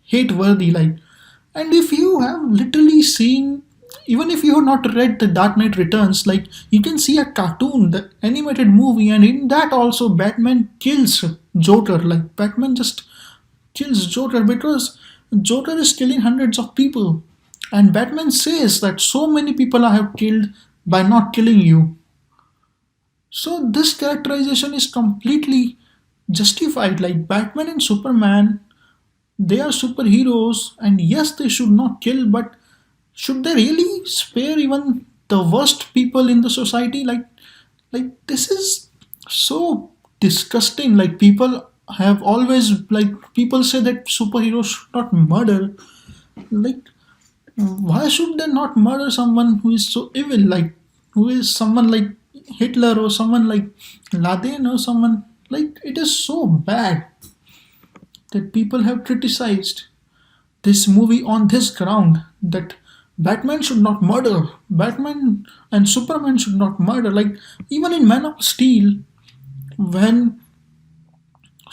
hate worthy. Like, and if you have literally seen, even if you have not read the Dark Knight Returns, like you can see a cartoon, the animated movie, and in that also Batman kills Joker. Like Batman just kills Joker because Joker is killing hundreds of people. And Batman says that so many people I have killed by not killing you. So this characterization is completely justified. Like Batman and Superman, they are superheroes, and yes, they should not kill, but should they really spare even the worst people in the society? Like this is so disgusting. Like people have always like people say that superheroes should not murder. Like why should they not murder someone who is so evil? Like who is someone like Hitler or someone like Laden or someone like it is so bad that people have criticized this movie on this ground that Batman should not murder. Batman and Superman should not murder. Like even in Man of Steel, when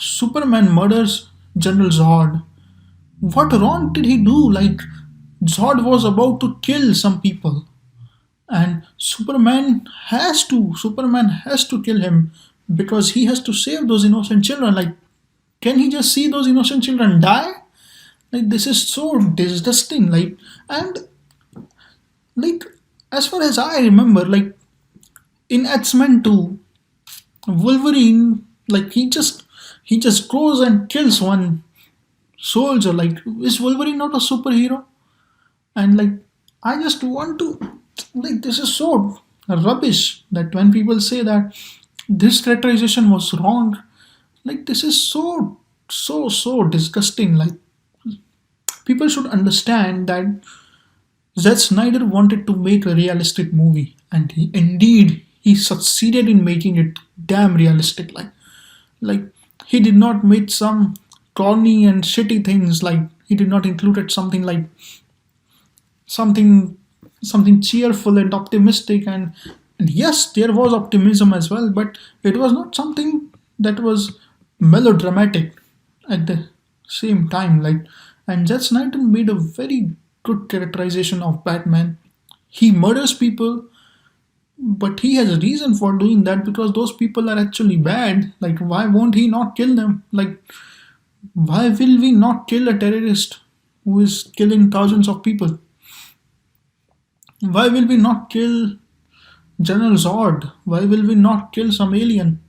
Superman murders General Zod, what wrong did he do? Like Zod was about to kill some people, and Superman has to kill him because he has to save those innocent children. Like, can he just see those innocent children die? Like this is so disgusting. And like as far as I remember, like in X-Men 2, Wolverine, like he just goes and kills one soldier. Like is Wolverine not a superhero? And like I just want to like this is so rubbish that when people say that this characterization was wrong, like this is so disgusting. Like people should understand that Zack Snyder wanted to make a realistic movie, and indeed he succeeded in making it damn realistic. Like he did not make some corny and shitty things. Like he did not included something like something something cheerful and optimistic, and yes, there was optimism as well, but it was not something that was melodramatic at the same time. Like, and Zack Snyder made a very good characterization of Batman. He murders people, but he has a reason for doing that because those people are actually bad. Like why won't he not kill them? Like why will we not kill a terrorist who is killing thousands of people? Why will we not kill General Zod? Why will we not kill some alien?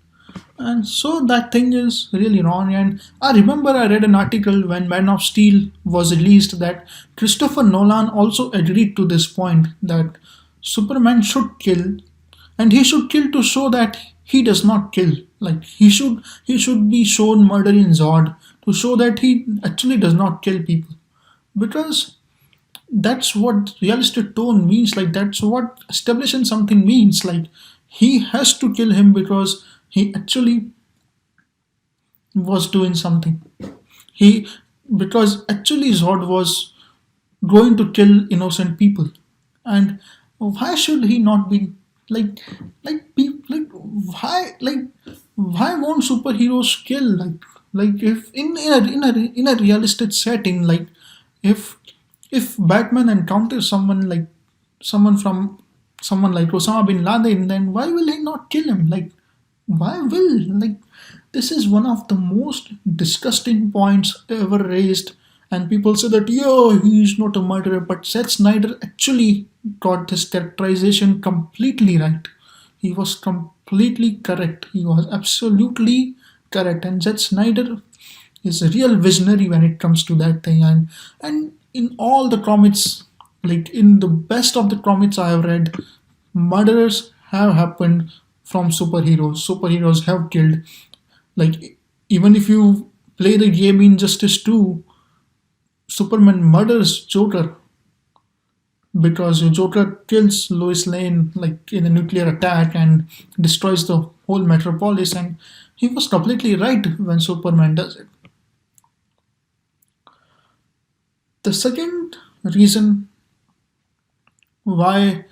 And so that thing is really wrong. And I remember I read an article when Man of Steel was released that Christopher Nolan also agreed to this point that Superman should kill, and he should kill to show that he does not kill. Like he should be shown murdering Zod to show that he actually does not kill people. Because that's what realistic tone means. Like that's what establishing something means. Like he has to kill him because he actually was doing something. He because actually Zod was going to kill innocent people. And why should he not be like like why won't superheroes kill? Like if in a realistic setting, like if if Batman encounters someone from someone like Osama bin Laden, then why will he not kill him? Like why will like this is one of the most disgusting points ever raised, and people say that yo he's not a murderer, but Zack Snyder actually got this characterization completely right. He was completely correct. He was absolutely correct, and Zack Snyder is a real visionary when it comes to that thing. And in all the comics, like in the best of the comics I have read, murders have happened from superheroes. Superheroes have killed. Like even if you play the game Injustice 2, Superman murders Joker because Joker kills Lois Lane like in a nuclear attack and destroys the whole metropolis, and he was completely right when Superman does it. The second reason why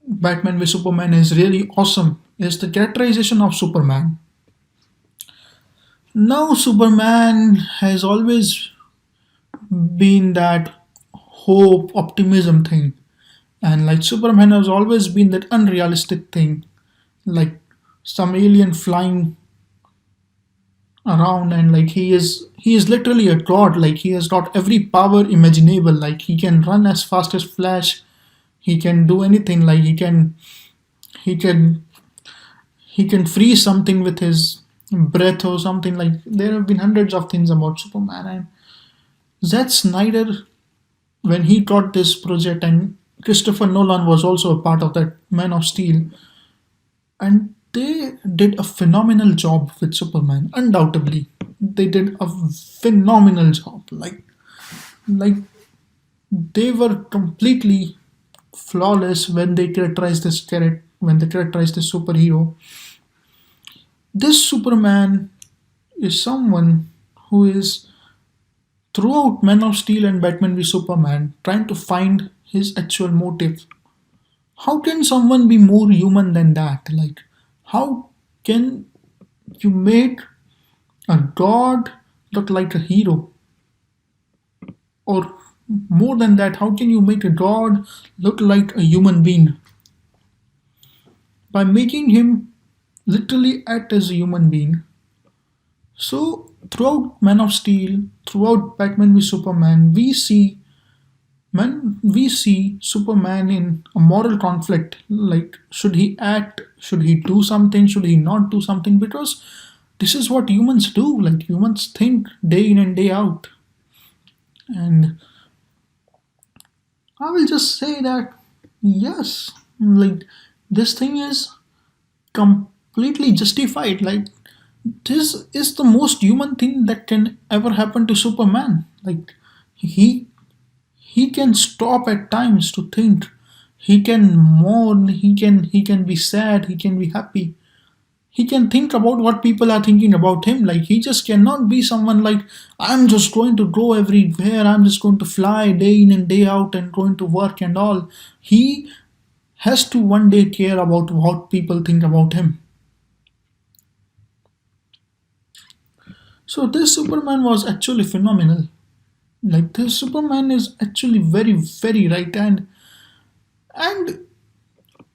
Batman v Superman is really awesome is the characterization of Superman. Now Superman has always been that hope, optimism thing. And like Superman has always been that unrealistic thing. Like some alien flying around and like he is literally a god. Like he has got every power imaginable. Like he can run as fast as Flash. He can do anything. Like he can he can freeze something with his breath or something. Like there have been hundreds of things about Superman. And Zack Snyder, when he got this project, and Christopher Nolan was also a part of that Man of Steel, and they did a phenomenal job with Superman. Undoubtedly, they did a phenomenal job. Like they were completely flawless when they characterized this character, when they characterized this superhero. This Superman is someone who is throughout Man of Steel and Batman v Superman trying to find his actual motive. How can someone be more human than that? Like, how can you make a god look like a hero? Or more than that, how can you make a god look like a human being? By making him literally act as a human being. So, throughout Man of Steel, throughout Batman v Superman, we see Superman in a moral conflict. Like, should he act? Should he do something? Should he not do something? Because this is what humans do. Like, humans think day in and day out. And I will just say that, yes, like, this thing is completely justified. Like, this is the most human thing that can ever happen to Superman. Like, he he can stop at times to think. He can mourn. He can be sad. He can be happy. He can think about what people are thinking about him. Like he just cannot be someone like, I'm just going to go everywhere. I'm just going to fly day in and day out and going to work and all. He has to one day care about what people think about him. So this Superman was actually phenomenal. Like this Superman is actually very very right. And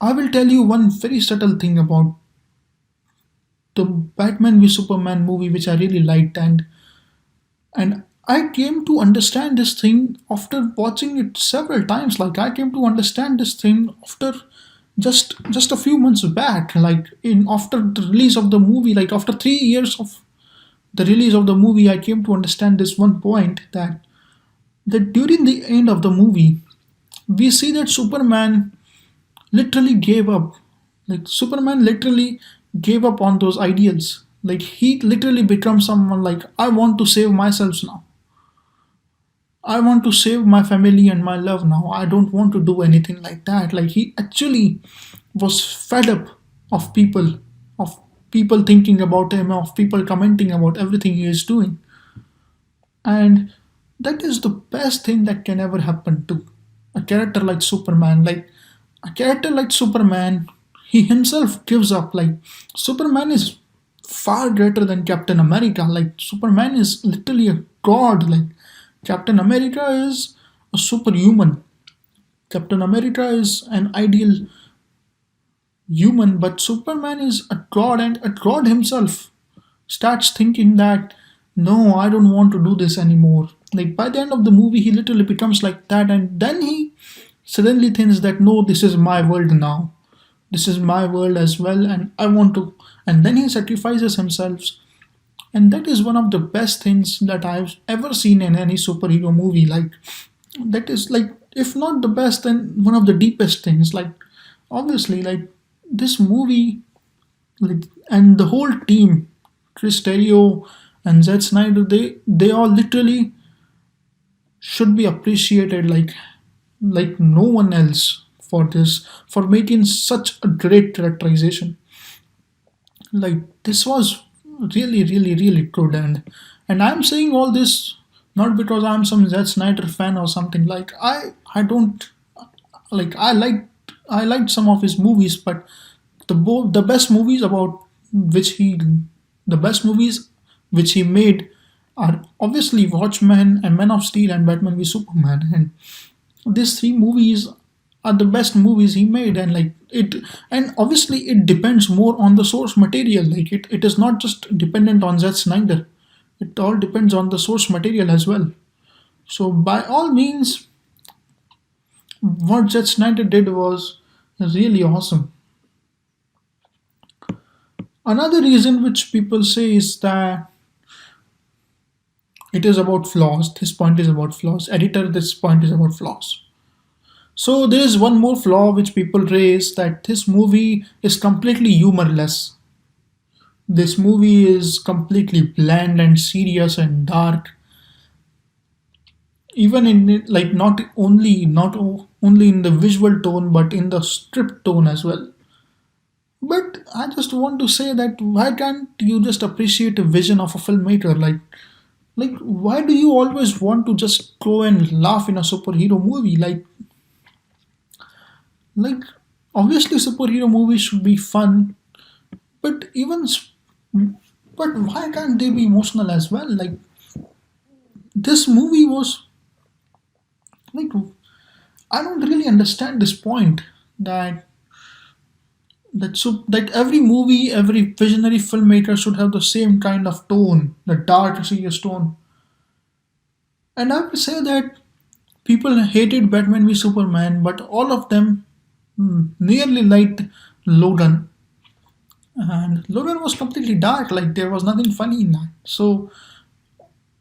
I will tell you one very subtle thing about the Batman v Superman movie, which I really liked. And I came to understand this thing after watching it several times. Like I came to understand this thing after just a few months back. Like in after the release of the movie, like after 3 years of the release of the movie, I came to understand this one point, that during the end of the movie, we see that Superman literally gave up. Like Superman literally gave up on those ideals. Like he literally becomes someone like, I want to save myself now. I want to save my family and my love now. I don't want to do anything like that. Like he actually was fed up of of people thinking about him, of people commenting about everything he is doing. And that is the best thing that can ever happen to a character like Superman. Like a character like Superman, he himself gives up. Like Superman is far greater than Captain America. Like Superman is literally a god. Like Captain America is a superhuman. Captain America is an ideal human, but Superman is a god, and a god himself starts thinking that, no, I don't want to do this anymore. Like by the end of the movie, he literally becomes like that, and then he suddenly thinks that, no, this is my world now. This is my world as well, and I want to. And then he sacrifices himself, and that is one of the best things that I've ever seen in any superhero movie. Like that is like, if not the best, then one of the deepest things. Like obviously, like this movie, like, and the whole team, Chris Terrio and Zack Snyder, they all literally should be appreciated like no one else for this, for making such a great characterization. Like this was really really really good. And I'm saying all this not because I'm some Zack Snyder fan or something. Like I don't, like I liked some of his movies, but the best movies about which he the best movies which he made are obviously Watchmen and Man of Steel and Batman v Superman. And these three movies are the best movies he made, and like it, and obviously it depends more on the source material. Like it is not just dependent on Zack Snyder. It all depends on the source material as well. So by all means, what Zack Snyder did was really awesome. Another reason which people say is that it is about flaws. This point is about flaws. Editor, this point is about flaws. So there is one more flaw which people raise, that this movie is completely humorless. This movie is completely bland and serious and dark. Even in it, like not only in the visual tone but in the script tone as well. But I just want to say that why can't you just appreciate a vision of a filmmaker? Like why do you always want to just go and laugh in a superhero movie? Like obviously superhero movies should be fun, but but why can't they be emotional as well? Like this movie was like, I don't really understand this point that that every movie, every visionary filmmaker should have the same kind of tone, the dark serious tone. And I would say that people hated Batman v Superman, but all of them nearly liked Logan. And Logan was completely dark, like there was nothing funny in that. So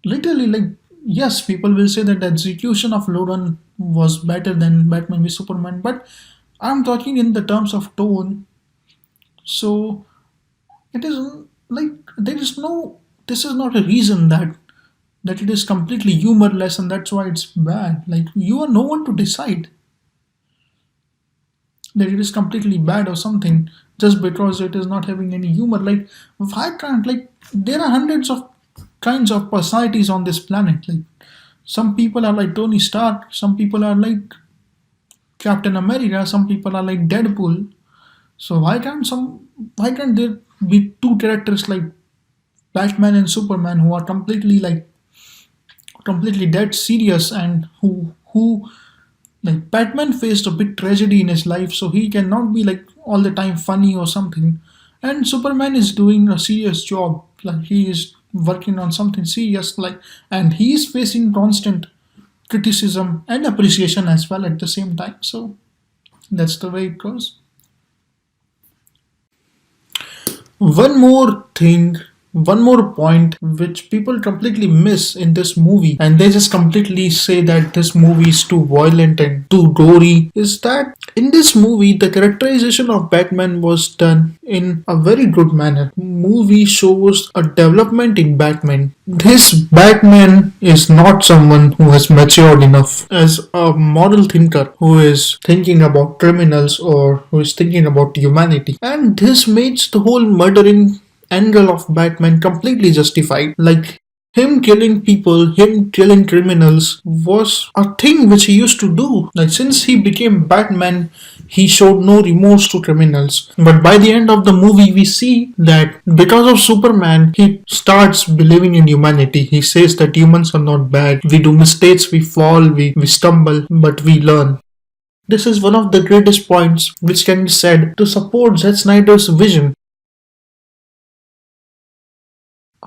literally, like, yes, people will say that the execution of Logan was better than Batman v Superman, but I'm talking in the terms of tone. So it is like there is no. This is not a reason that it is completely humorless and that's why it's bad. Like you are no one to decide that it is completely bad or something just because it is not having any humor. Like why can't, like, there are hundreds of kinds of personalities on this planet. Like some people are like Tony Stark, some people are like Captain America, some people are like Deadpool. So why can't there be two characters like Batman and Superman who are completely dead serious, and who like Batman faced a big tragedy in his life, so he cannot be like all the time funny or something. And Superman is doing a serious job, like he is working on something serious, like, and he is facing constant criticism and appreciation as well at the same time. So that's the way it goes. One more thing, one more point which people completely miss in this movie, and they just completely say that this movie is too violent and too gory, is that in this movie the characterization of Batman was done in a very good manner. Movie shows a development in Batman. This Batman is not someone who has matured enough as a moral thinker who is thinking about criminals or who is thinking about humanity. And this makes the whole murdering angle of Batman completely justified. Like him killing people, him killing criminals was a thing which he used to do. Like since he became Batman, he showed no remorse to criminals. But by the end of the movie, we see that because of Superman, he starts believing in humanity. He says that humans are not bad. We do mistakes, we fall, we stumble, but we learn. This is one of the greatest points which can be said to support Zack Snyder's vision.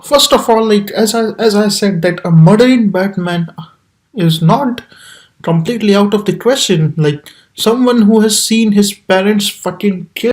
First of all, like as I said, that a murdering Batman is not completely out of the question. Like someone who has seen his parents fucking killed